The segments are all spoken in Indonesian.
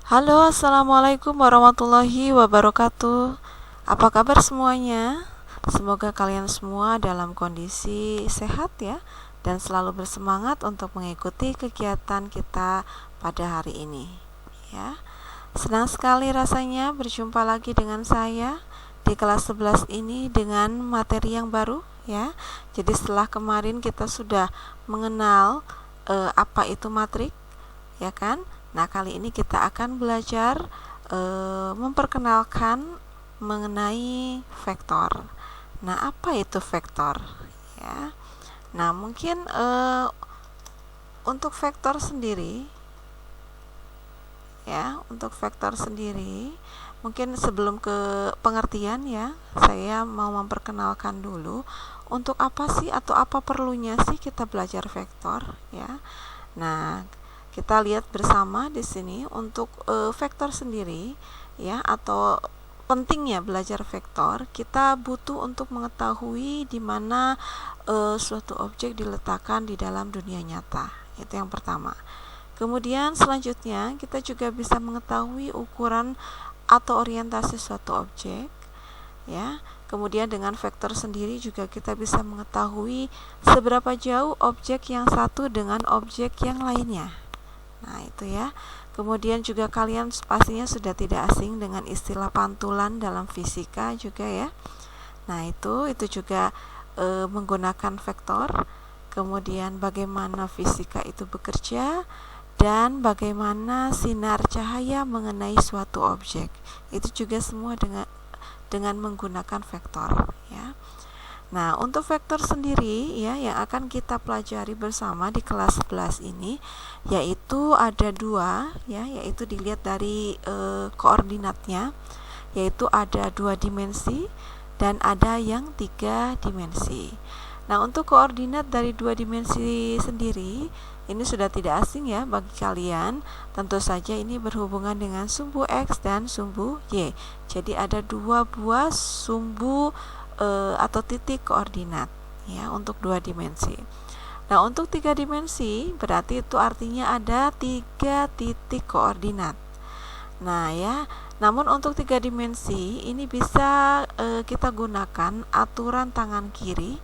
Halo, assalamualaikum warahmatullahi wabarakatuh. Apa kabar semuanya? Semoga kalian semua dalam kondisi sehat ya, dan selalu bersemangat untuk mengikuti kegiatan kita pada hari ini. Ya, senang sekali rasanya berjumpa lagi dengan saya di kelas 11 ini dengan materi yang baru ya. Jadi setelah kemarin kita sudah mengenal apa itu matrik, ya kan? Nah, kali ini kita akan belajar memperkenalkan mengenai vektor. Nah, apa itu vektor? Ya. Nah, mungkin untuk vektor sendiri, mungkin sebelum ke pengertian ya, saya mau memperkenalkan dulu untuk apa sih atau apa perlunya sih kita belajar vektor ya. Nah, kita lihat bersama di sini untuk vektor sendiri ya, atau pentingnya belajar vektor, kita butuh untuk mengetahui di mana suatu objek diletakkan di dalam dunia nyata. Itu yang pertama. Kemudian selanjutnya kita juga bisa mengetahui ukuran atau orientasi suatu objek ya. Kemudian dengan vektor sendiri juga kita bisa mengetahui seberapa jauh objek yang satu dengan objek yang lainnya. Nah, itu ya. Kemudian juga kalian pastinya sudah tidak asing dengan istilah pantulan dalam fisika juga ya. Nah, itu juga menggunakan vektor. Kemudian bagaimana fisika itu bekerja dan bagaimana sinar cahaya mengenai suatu objek. Itu juga semua dengan menggunakan vektor ya. Nah, untuk vektor sendiri ya yang akan kita pelajari bersama di kelas 11 ini yaitu ada dua ya, yaitu dilihat dari koordinatnya, yaitu ada 2 dimensi dan ada yang 3 dimensi. Nah, untuk koordinat dari 2 dimensi sendiri ini sudah tidak asing ya bagi kalian. Tentu saja ini berhubungan dengan sumbu X dan sumbu Y. Jadi ada 2 buah sumbu atau titik koordinat ya untuk 2 dimensi. Nah, untuk 3 dimensi berarti itu artinya ada 3 titik koordinat. Nah ya, namun untuk 3 dimensi ini bisa kita gunakan aturan tangan kiri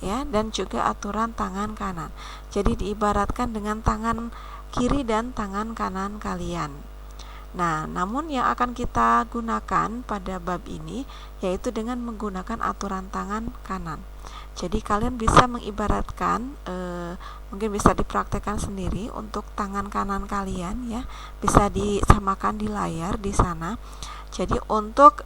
ya, dan juga aturan tangan kanan. Jadi diibaratkan dengan tangan kiri dan tangan kanan kalian. Nah, namun yang akan kita gunakan pada bab ini yaitu dengan menggunakan aturan tangan kanan. Jadi kalian bisa mengibaratkan, mungkin bisa dipraktekkan sendiri untuk tangan kanan kalian ya, bisa disamakan di layar di sana. Jadi untuk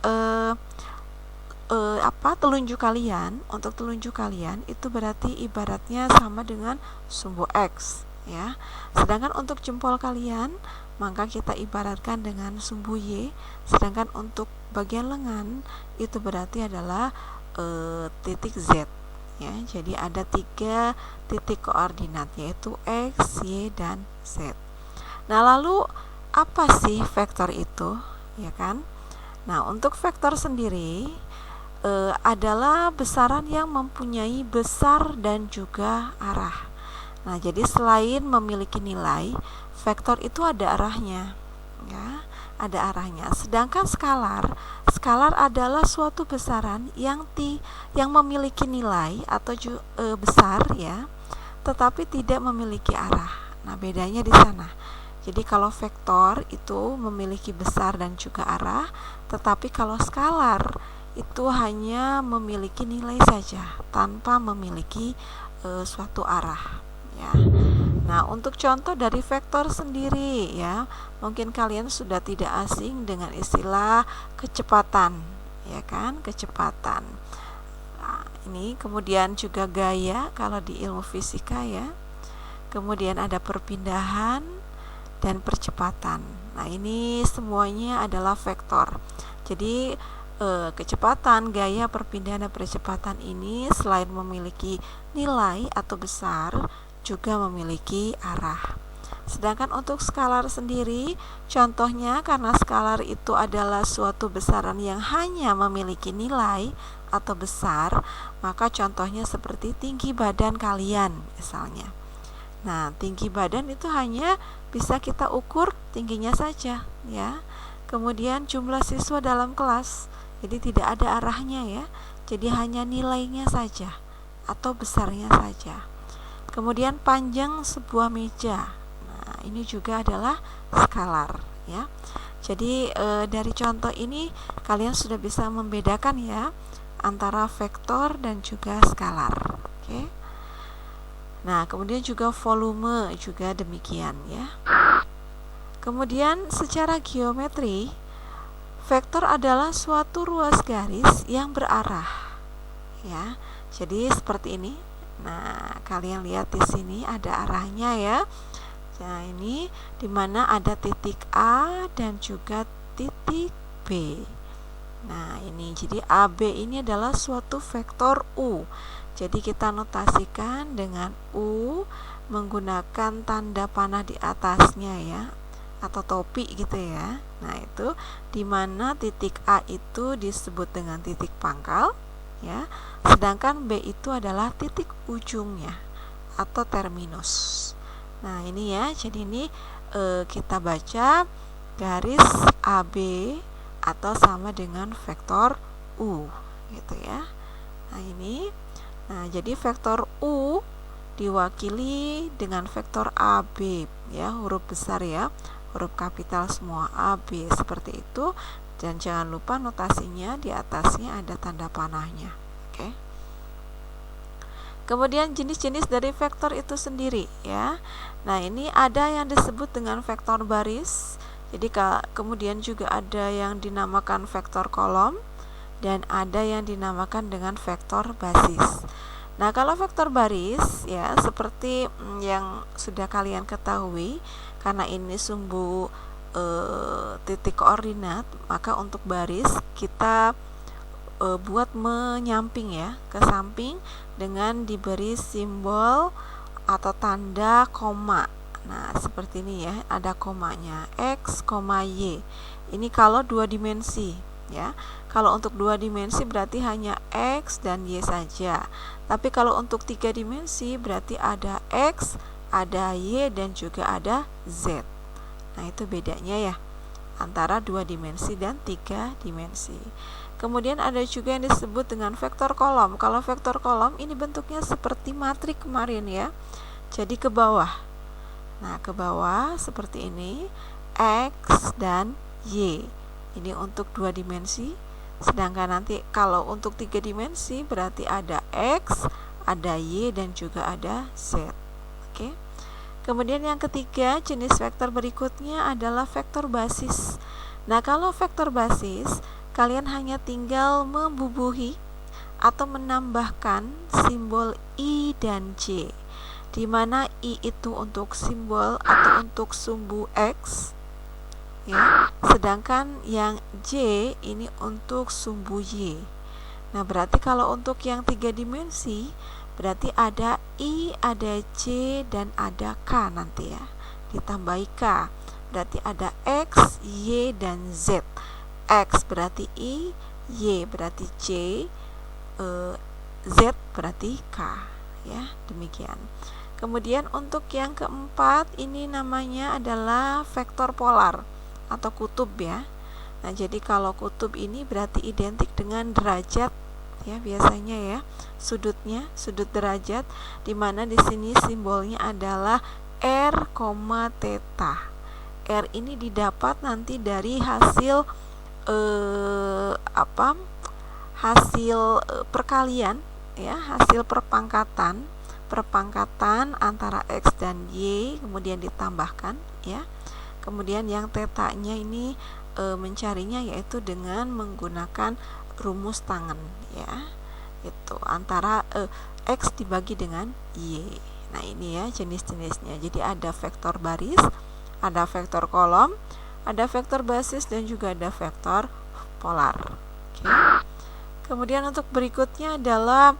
telunjuk kalian itu berarti ibaratnya sama dengan sumbu X ya. Sedangkan untuk jempol kalian maka kita ibaratkan dengan sumbu Y, sedangkan untuk bagian lengan itu berarti adalah titik Z ya. Jadi ada 3 titik koordinat yaitu X, Y, dan Z. Nah, lalu apa sih vektor itu ya kan? Nah, untuk vektor sendiri adalah besaran yang mempunyai besar dan juga arah. Nah, jadi selain memiliki nilai, vektor itu ada arahnya ya, ada arahnya. Sedangkan skalar adalah suatu besaran yang memiliki nilai atau besar ya, tetapi tidak memiliki arah. Nah, bedanya di sana. Jadi kalau vektor itu memiliki besar dan juga arah, tetapi kalau skalar itu hanya memiliki nilai saja tanpa memiliki suatu arah ya. Nah, untuk contoh dari vektor sendiri ya, mungkin kalian sudah tidak asing dengan istilah kecepatan ya kan, kecepatan. Nah, ini kemudian juga gaya kalau di ilmu fisika ya. Kemudian ada perpindahan dan percepatan. Nah, ini semuanya adalah vektor. Jadi kecepatan, gaya, perpindahan, dan percepatan ini selain memiliki nilai atau besar juga memiliki arah. Sedangkan untuk skalar sendiri, contohnya karena skalar itu adalah suatu besaran yang hanya memiliki nilai atau besar, maka contohnya seperti tinggi badan kalian misalnya. Nah, tinggi badan itu hanya bisa kita ukur tingginya saja ya. Kemudian jumlah siswa dalam kelas, jadi tidak ada arahnya ya, jadi hanya nilainya saja atau besarnya saja. Kemudian panjang sebuah meja, nah ini juga adalah skalar ya. Jadi dari contoh ini kalian sudah bisa membedakan ya antara vektor dan juga skalar. Oke. Nah, kemudian juga volume juga demikian ya. Kemudian secara geometri, vektor adalah suatu ruas garis yang berarah ya. Jadi seperti ini. Nah, kalian lihat di sini ada arahnya ya. Nah, ini dimana ada titik A dan juga titik B. Nah, ini jadi AB ini adalah suatu vektor U. Jadi kita notasikan dengan U menggunakan tanda panah di atasnya ya, atau topi gitu ya. Nah, itu dimana titik A itu disebut dengan titik pangkal ya, sedangkan B itu adalah titik ujungnya atau terminus. Nah, ini ya, jadi ini kita baca garis AB atau sama dengan vektor U gitu ya. Nah, ini. Nah, jadi vektor U diwakili dengan vektor AB ya, huruf besar ya, huruf kapital semua AB seperti itu, dan jangan lupa notasinya di atasnya ada tanda panahnya. Oke. Kemudian jenis-jenis dari vektor itu sendiri ya. Nah, ini ada yang disebut dengan vektor baris. Jadi kemudian juga ada yang dinamakan vektor kolom dan ada yang dinamakan dengan vektor basis. Nah, kalau vektor baris ya seperti yang sudah kalian ketahui, karena ini sumbu titik koordinat, maka untuk baris kita buat menyamping ya, ke samping dengan diberi simbol atau tanda koma. Nah, seperti ini ya, ada komanya, X, Y. Ini kalau 2 dimensi ya. Kalau untuk 2 dimensi berarti hanya X dan Y saja. Tapi kalau untuk 3 dimensi berarti ada X, ada Y, dan juga ada Z. Nah, itu bedanya ya antara 2 dimensi dan 3 dimensi. Kemudian ada juga yang disebut dengan vektor kolom. Kalau vektor kolom ini bentuknya seperti matrik kemarin ya. Jadi ke bawah. Nah, ke bawah seperti ini, X dan Y. Ini untuk 2 dimensi. Sedangkan nanti kalau untuk 3 dimensi berarti ada X, ada Y, dan juga ada Z. Oke. Kemudian yang ketiga, jenis vektor berikutnya adalah vektor basis. Nah, kalau vektor basis, kalian hanya tinggal membubuhi atau menambahkan simbol I dan J, di mana I itu untuk simbol atau untuk sumbu X ya, sedangkan yang J ini untuk sumbu Y. Nah, berarti kalau untuk yang 3 dimensi berarti ada I, ada J, dan ada K nanti ya, ditambahi K, berarti ada X, Y, dan Z. X berarti I, Y berarti J, Z berarti K ya, demikian. Kemudian untuk yang keempat ini namanya adalah vektor polar atau kutub ya. Nah, jadi kalau kutub ini berarti identik dengan derajat ya, biasanya ya, sudutnya, sudut derajat, di mana di sini simbolnya adalah R, theta. R ini didapat nanti dari hasil hasil perkalian ya, hasil perpangkatan antara X dan Y kemudian ditambahkan ya. Kemudian yang tetanya ini mencarinya yaitu dengan menggunakan rumus tangen ya, itu antara X dibagi dengan Y. Nah, ini ya jenis-jenisnya. Jadi ada vektor baris, ada vektor kolom, ada vektor basis, dan juga ada vektor polar. Oke. Kemudian untuk berikutnya adalah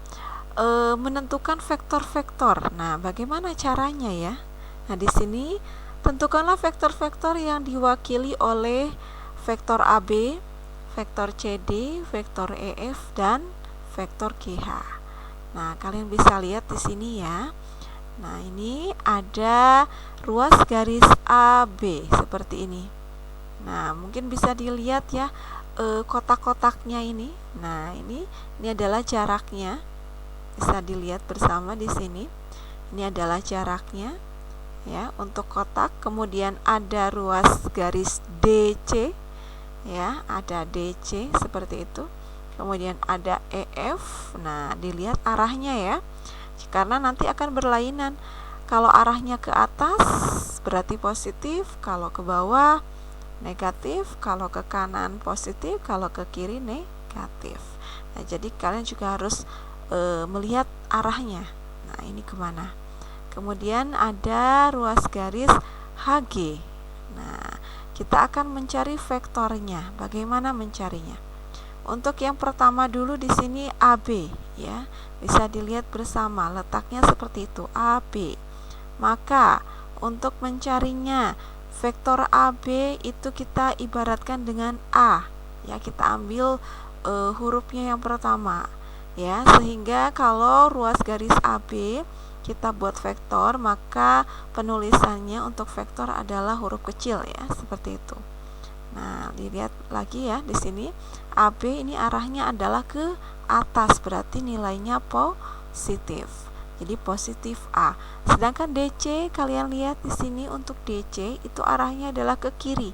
menentukan vektor-vektor. Nah, bagaimana caranya ya? Nah, di sini tentukanlah vektor-vektor yang diwakili oleh vektor AB, vektor CD, vektor EF, dan vektor GH. Nah, kalian bisa lihat di sini ya. Nah, ini ada ruas garis AB seperti ini. Nah, mungkin bisa dilihat ya kotak-kotaknya ini. Nah, ini adalah jaraknya. Bisa dilihat bersama di sini. Ini adalah jaraknya ya untuk kotak. Kemudian ada ruas garis DC ya, ada DC seperti itu. Kemudian ada EF. Nah, dilihat arahnya ya. Karena nanti akan berlainan. Kalau arahnya ke atas berarti positif, kalau ke bawah negatif, kalau ke kanan positif, kalau ke kiri negatif. Nah, jadi kalian juga harus melihat arahnya. Nah, ini kemana? Kemudian ada ruas garis HG. Nah, kita akan mencari vektornya. Bagaimana mencarinya? Untuk yang pertama dulu di sini AB ya. Bisa dilihat bersama letaknya seperti itu, AB. Maka untuk mencarinya vektor AB itu kita ibaratkan dengan A ya, kita ambil hurufnya yang pertama ya, sehingga kalau ruas garis AB kita buat vektor, maka penulisannya untuk vektor adalah huruf kecil ya, seperti itu. Nah, dilihat lagi ya di sini AB ini arahnya adalah ke atas, berarti nilainya positif. Jadi positif A. Sedangkan DC kalian lihat di sini untuk DC itu arahnya adalah ke kiri.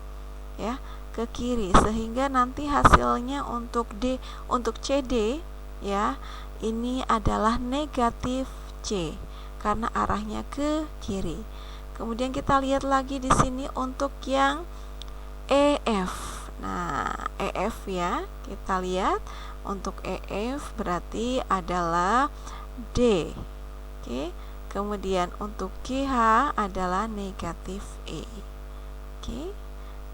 Ya, ke kiri, sehingga nanti hasilnya untuk CD ya, ini adalah negatif C karena arahnya ke kiri. Kemudian kita lihat lagi di sini untuk yang EF. Nah, EF ya, kita lihat untuk EF berarti adalah D. Oke. Kemudian untuk GH adalah negatif E. Oke.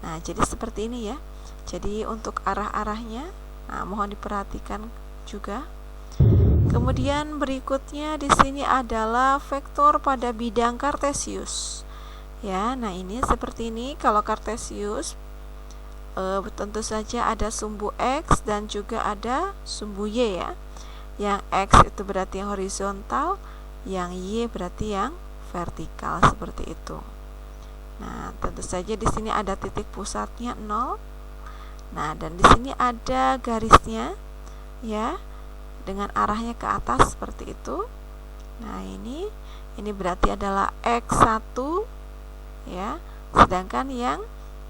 Nah, jadi seperti ini ya. Jadi untuk arah-arahnya, nah mohon diperhatikan juga. Kemudian berikutnya di sini adalah vektor pada bidang kartesius. Ya, nah ini seperti ini. Kalau kartesius tentu saja ada sumbu X dan juga ada sumbu Y ya. Yang X itu berarti yang horizontal, yang Y berarti yang vertikal, seperti itu. Nah, tentu saja di sini ada titik pusatnya 0. Nah, dan di sini ada garisnya ya, dengan arahnya ke atas seperti itu. Nah, ini berarti adalah X1 ya. Sedangkan yang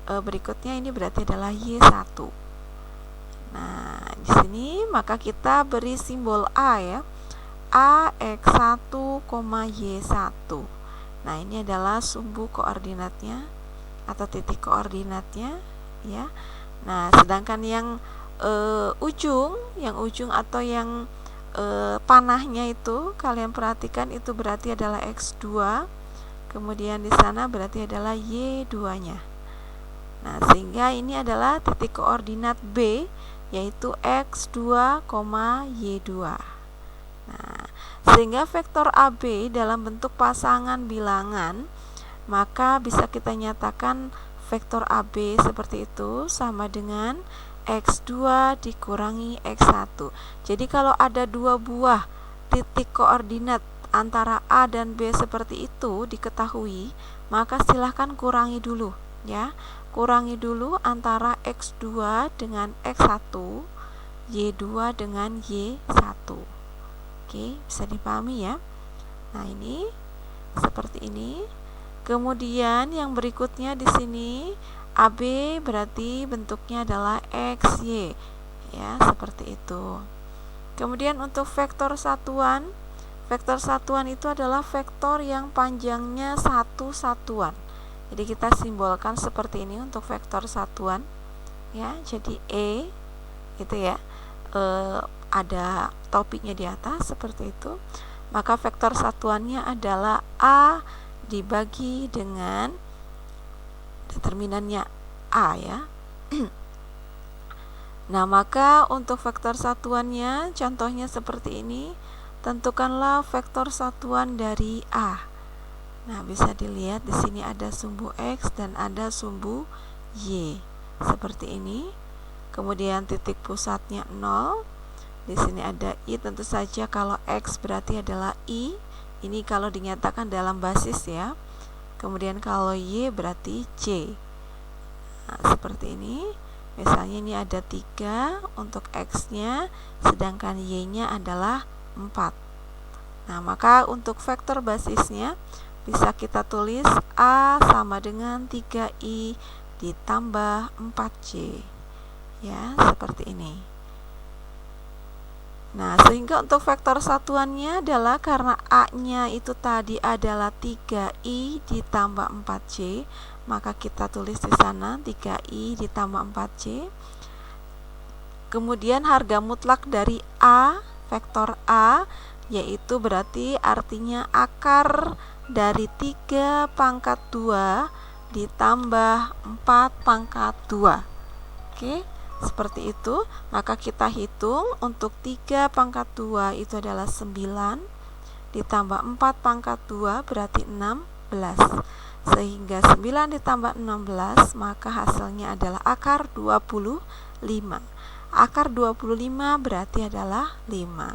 berikutnya ini berarti adalah Y1. Nah, di sini maka kita beri simbol A ya. AX1, Y1. Nah, ini adalah sumbu koordinatnya atau titik koordinatnya ya. Nah, sedangkan yang ujung atau yang panahnya itu kalian perhatikan itu berarti adalah X2. Kemudian di sana berarti adalah Y2-nya. Nah, sehingga ini adalah titik koordinat B, yaitu X2, Y2. Nah, sehingga vektor AB dalam bentuk pasangan bilangan, maka bisa kita nyatakan vektor AB seperti itu sama dengan X2 dikurangi X1. Jadi kalau ada dua buah titik koordinat antara A dan B seperti itu diketahui, maka silahkan kurangi dulu ya. Kurangi dulu antara X2 dengan X1, Y2 dengan Y1. Oke, bisa dipahami ya. Nah, ini seperti ini. Kemudian yang berikutnya di sini AB berarti bentuknya adalah XY ya, seperti itu. Kemudian untuk vektor satuan itu adalah vektor yang panjangnya satu satuan. Jadi kita simbolkan seperti ini untuk vektor satuan ya. Jadi E gitu ya, ada topiknya di atas seperti itu. Maka vektor satuannya adalah A dibagi dengan determinannya A ya. Nah, maka untuk vektor satuannya contohnya seperti ini. Tentukanlah vektor satuan dari A. Nah, bisa dilihat di sini ada sumbu X dan ada sumbu Y. Seperti ini. Kemudian titik pusatnya 0. Di sini ada I, tentu saja kalau X berarti adalah I, Ini kalau dinyatakan dalam basis ya. Kemudian kalau Y berarti C. Nah, seperti ini. Misalnya ini ada 3 untuk X-nya, sedangkan Y-nya adalah 4. Nah, maka untuk vektor basisnya bisa kita tulis A sama dengan 3I ditambah 4C. Ya, seperti ini. Nah, sehingga untuk vektor satuannya adalah karena A-nya itu tadi adalah 3I ditambah 4C, maka kita tulis di sana 3I ditambah 4C. Kemudian harga mutlak dari A, vektor A, yaitu berarti artinya akar dari 3 pangkat 2 ditambah 4 pangkat 2. Oke, seperti itu. Maka kita hitung untuk 3 pangkat 2 itu adalah 9 ditambah 4 pangkat 2 berarti 16. Sehingga 9 ditambah 16 maka hasilnya adalah akar 25. Akar 25 berarti adalah 5.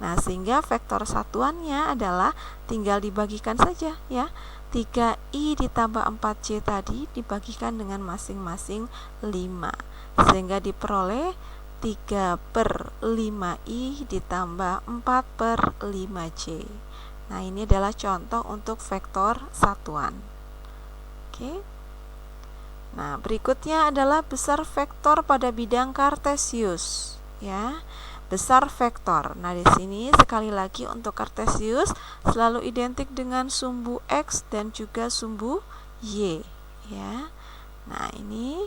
Nah, sehingga vektor satuannya adalah tinggal dibagikan saja ya. 3I ditambah 4C tadi dibagikan dengan masing-masing 5. Sehingga diperoleh 3/5I ditambah 4/5C. Nah, ini adalah contoh untuk vektor satuan. Oke. Nah, berikutnya adalah besar vektor pada bidang kartesius ya. Besar vektor. Nah, di sini sekali lagi untuk kartesius selalu identik dengan sumbu X dan juga sumbu Y ya. Nah, ini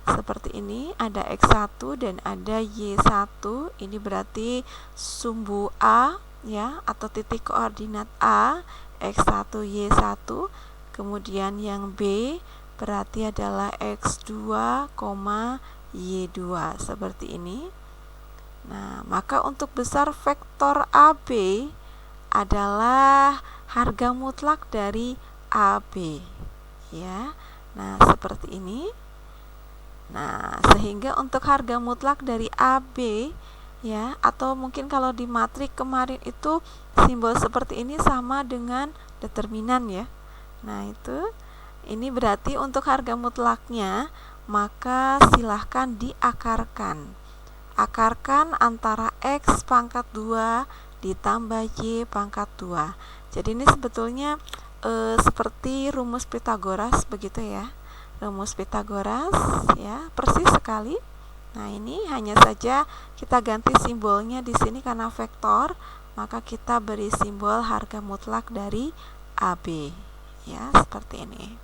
seperti ini, ada X1 dan ada Y1. Ini berarti sumbu A ya, atau titik koordinat A, X1 Y1. Kemudian yang B berarti adalah X2, Y2 seperti ini. Nah, maka untuk besar vektor AB adalah harga mutlak dari AB ya. Nah, seperti ini. Nah, sehingga untuk harga mutlak dari AB ya, atau mungkin kalau di matrik kemarin itu simbol seperti ini sama dengan determinan ya. Nah, itu ini berarti untuk harga mutlaknya maka silahkan diakarkan. Akarkan antara X pangkat 2 ditambah Y pangkat 2. Jadi ini sebetulnya seperti rumus Pitagoras begitu ya. Rumus Pitagoras ya, persis sekali. Nah, ini hanya saja kita ganti simbolnya di sini karena vektor, maka kita beri simbol harga mutlak dari AB ya, seperti ini.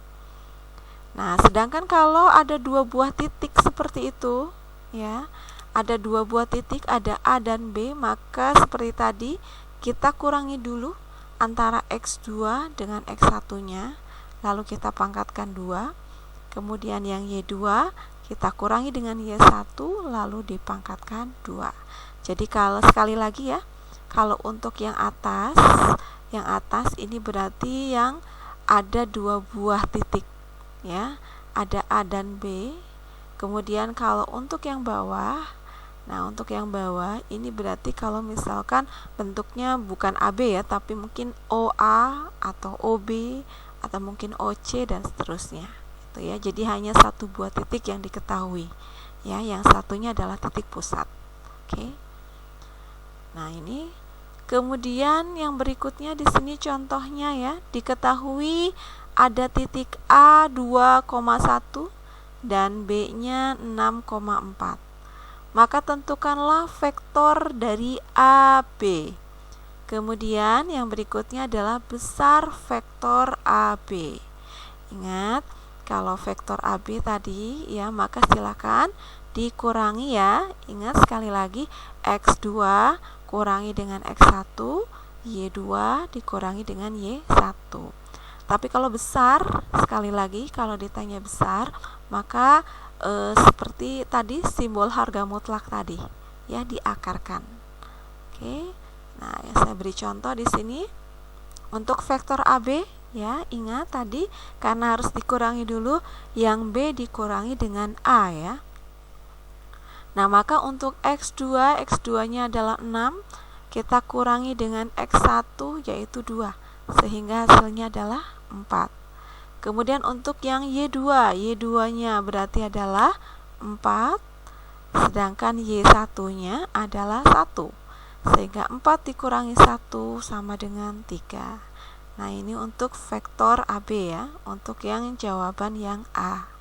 Nah, sedangkan kalau ada 2 buah titik seperti itu ya, ada 2 buah titik, ada A dan B, maka seperti tadi kita kurangi dulu antara X2 dengan X1-nya, lalu kita pangkatkan 2. Kemudian yang Y2 kita kurangi dengan Y1 lalu dipangkatkan 2. Jadi kalau sekali lagi ya, kalau untuk yang atas ini berarti yang ada 2 buah titik ya, ada A dan B. Kemudian kalau untuk yang bawah, nah untuk yang bawah ini berarti kalau misalkan bentuknya bukan AB ya, tapi mungkin OA atau OB atau mungkin OC dan seterusnya itu ya. Jadi hanya 1 buah titik yang diketahui ya, yang satunya adalah titik pusat. Oke. Nah, ini kemudian yang berikutnya di sini contohnya ya, diketahui ada titik A 2,1 dan B-nya 6,4. Maka tentukanlah vektor dari AB. Kemudian yang berikutnya adalah besar vektor AB. Ingat, kalau vektor AB tadi ya, maka silakan dikurangi ya. Ingat sekali lagi, X2 kurangi dengan X1, Y2 dikurangi dengan Y1. Tapi kalau besar, sekali lagi kalau ditanya besar, maka seperti tadi simbol harga mutlak tadi ya, diakarkan. Oke. Nah, ya saya beri contoh di sini untuk vektor AB ya. Ingat tadi karena harus dikurangi dulu, yang B dikurangi dengan A ya. Nah, maka untuk X2 nya adalah 6, kita kurangi dengan X1 yaitu 2, sehingga hasilnya adalah 4. Kemudian untuk yang Y2, Y2-nya berarti adalah 4, sedangkan Y1-nya adalah 1, sehingga 4 dikurangi 1 sama dengan 3. Nah, ini untuk vektor AB ya, untuk yang jawaban yang A.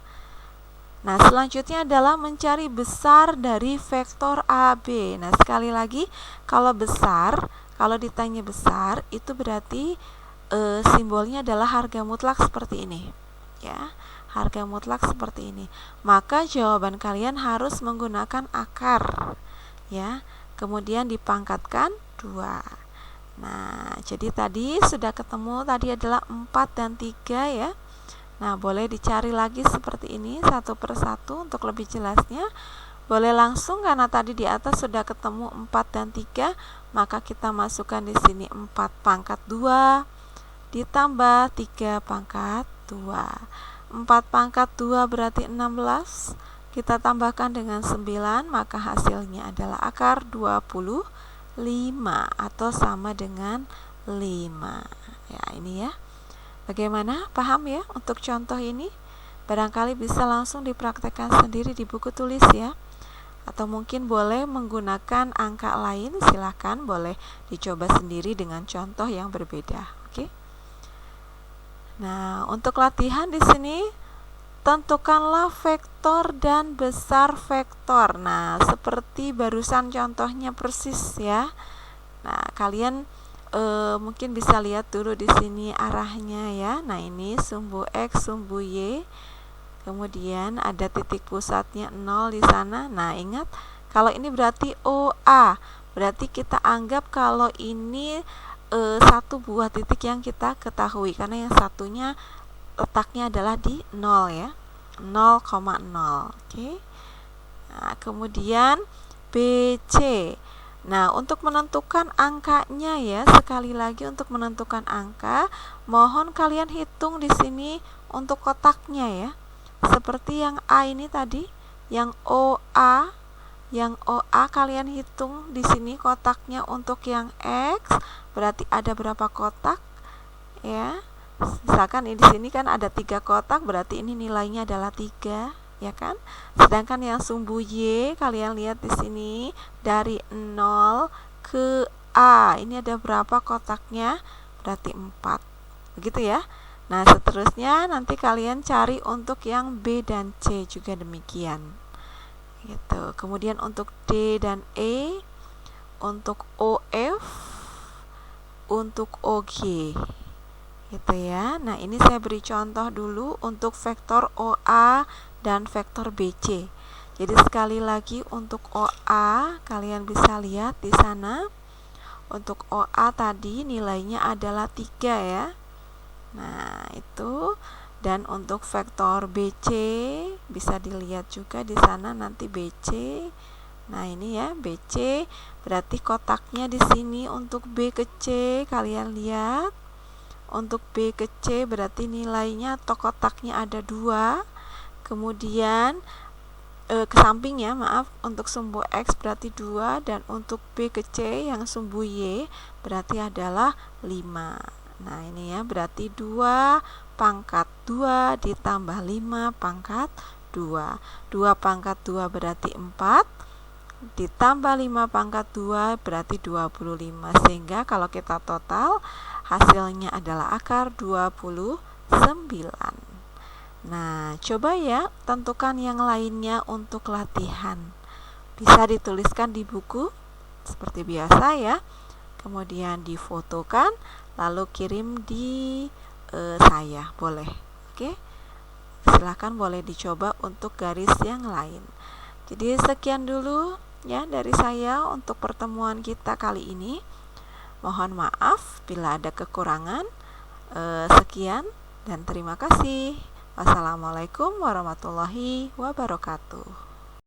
Nah, selanjutnya adalah mencari besar dari vektor AB. Nah, sekali lagi, kalau besar, kalau ditanya besar, itu berarti simbolnya adalah harga mutlak seperti ini. Ya, harga mutlak seperti ini. Maka jawaban kalian harus menggunakan akar. Ya, kemudian dipangkatkan 2. Nah, jadi tadi sudah ketemu, tadi adalah 4 dan 3 ya. Nah, boleh dicari lagi seperti ini satu persatu untuk lebih jelasnya. Boleh langsung karena tadi di atas sudah ketemu 4 dan 3, maka kita masukkan di sini 4 pangkat 2 ditambah 3 pangkat 2. 4 pangkat 2 berarti 16. Kita tambahkan dengan 9, maka hasilnya adalah akar 25 atau sama dengan 5. Ya, ini ya. Bagaimana? Paham ya untuk contoh ini? Barangkali bisa langsung dipraktekkan sendiri di buku tulis ya. Atau mungkin boleh menggunakan angka lain, silahkan boleh dicoba sendiri dengan contoh yang berbeda. Oke. Nah, untuk latihan di sini tentukanlah vektor dan besar vektor. Nah, seperti barusan contohnya persis ya. Nah, kalian mungkin bisa lihat dulu di sini arahnya ya. Nah, ini sumbu X, sumbu Y. Kemudian ada titik pusatnya 0 di sana. Nah, ingat kalau ini berarti OA. Berarti kita anggap kalau ini satu buah titik yang kita ketahui karena yang satunya letaknya adalah di 0 ya. 0,0. Oke. Nah, kemudian BC. Nah, untuk menentukan angkanya ya, sekali lagi untuk menentukan angka, mohon kalian hitung di sini untuk kotaknya ya. Seperti yang A ini tadi, yang OA kalian hitung di sini kotaknya untuk yang X, berarti ada berapa kotak? Ya. Misalkan di sini kan ada 3 kotak, berarti ini nilainya adalah 3. Ya kan? Sedangkan yang sumbu Y kalian lihat di sini dari 0 ke A. Ini ada berapa kotaknya? Berarti 4. Begitu ya. Nah, seterusnya nanti kalian cari untuk yang B dan C juga demikian. Gitu. Kemudian untuk D dan E, untuk OF, untuk OG. Gitu ya. Nah, ini saya beri contoh dulu untuk vektor OA dan vektor BC. Jadi sekali lagi untuk OA kalian bisa lihat di sana. Untuk OA tadi nilainya adalah 3 ya. Nah, itu. Dan untuk vektor BC bisa dilihat juga di sana nanti BC. Nah, ini ya BC berarti kotaknya di sini untuk B ke C kalian lihat. Untuk B ke C berarti nilainya atau kotaknya ada 2. Kemudian ke samping ya, maaf, untuk sumbu X berarti 2 dan untuk B ke C yang sumbu Y berarti adalah 5. Nah, ini ya berarti 2 pangkat 2 ditambah 5 pangkat 2. 2 pangkat 2 berarti 4 ditambah 5 pangkat 2 berarti 25. Sehingga kalau kita total hasilnya adalah akar 29. Nah, coba ya tentukan yang lainnya untuk latihan. Bisa dituliskan di buku seperti biasa ya. Kemudian difotokan lalu kirim di saya, boleh. Oke. Silahkan boleh dicoba untuk garis yang lain. Jadi sekian dulu ya dari saya untuk pertemuan kita kali ini. Mohon maaf bila ada kekurangan. Sekian dan terima kasih. Wassalamualaikum warahmatullahi wabarakatuh.